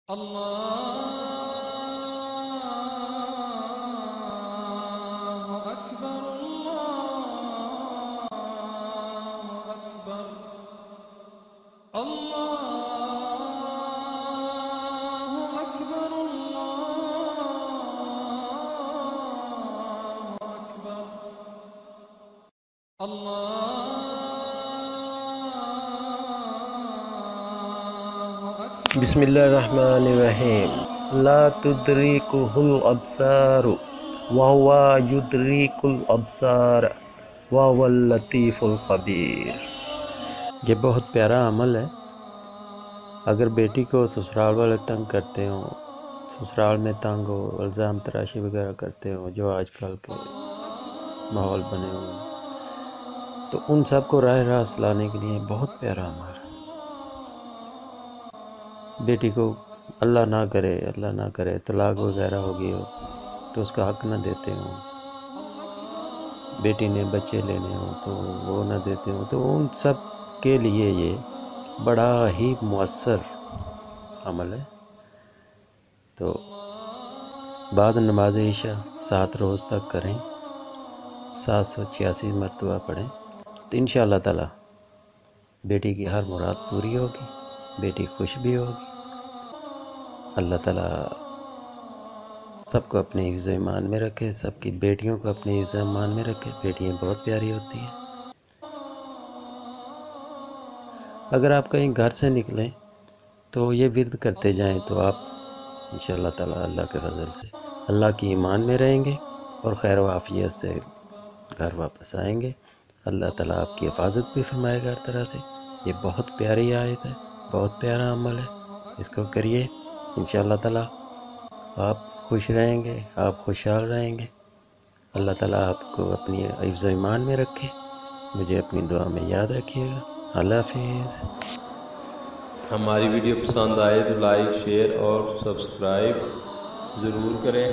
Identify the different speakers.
Speaker 1: الله أكبر الله أكبر الله أكبر الله أكبر
Speaker 2: بسم اللہ الرحمن الرحیم لا تدرکہ الابصار وہو یدرک الابصار وہو اللطیف الخبیر۔ یہ بہت پیارا عمل ہے۔ اگر بیٹی کو سسرال والے تنگ کرتے ہوں، سسرال میں تنگ ہو، الزام تراشی وغیرہ کرتے ہوں جو آج کل کے ماحول بنے ہوئے ہیں، تو ان سب کو راہ راست لانے کے لیے بہت پیارا عمل ہے۔ بیٹی کو اللہ نہ کرے طلاق وغیرہ ہو گئی ہو تو اس کا حق نہ دیتے ہوں، بیٹی نے بچے لینے ہوں تو وہ نہ دیتے ہوں، تو ان سب کے لیے یہ بڑا ہی مؤثر عمل ہے۔ تو بعد نماز عشاء 7 روز تک کریں، 786 مرتبہ پڑھیں، تو انشاءاللہ تعالی بیٹی کی ہر مراد پوری ہوگی، بیٹی خوش بھی ہوگی۔ اللہ تعالیٰ سب کو اپنے حفظ و ایمان میں رکھے، سب کی بیٹیوں کو اپنے حفظ و ایمان میں رکھے۔ بیٹیاں بہت پیاری ہوتی ہیں۔ اگر آپ کہیں گھر سے نکلیں تو یہ ورد کرتے جائیں تو آپ انشاءاللہ تعالیٰ اللہ کے فضل سے اللہ کی ایمان میں رہیں گے اور خیر و عافیت سے گھر واپس آئیں گے۔ اللہ تعالیٰ آپ کی حفاظت بھی فرمائے گا ہر طرح سے۔ یہ بہت پیاری آیت ہے، بہت پیارا عمل ہے، اس کو کریے، انشاءاللہ تعالیٰ آپ خوش رہیں گے، آپ خوشحال رہیں گے۔ اللہ تعالیٰ آپ کو اپنی حفظ و ایمان میں رکھے۔ مجھے اپنی دعا میں یاد رکھیے گا۔ اللہ حافظ۔
Speaker 3: ہماری ویڈیو پسند آئے تو لائک، شیئر اور سبسکرائب ضرور کریں۔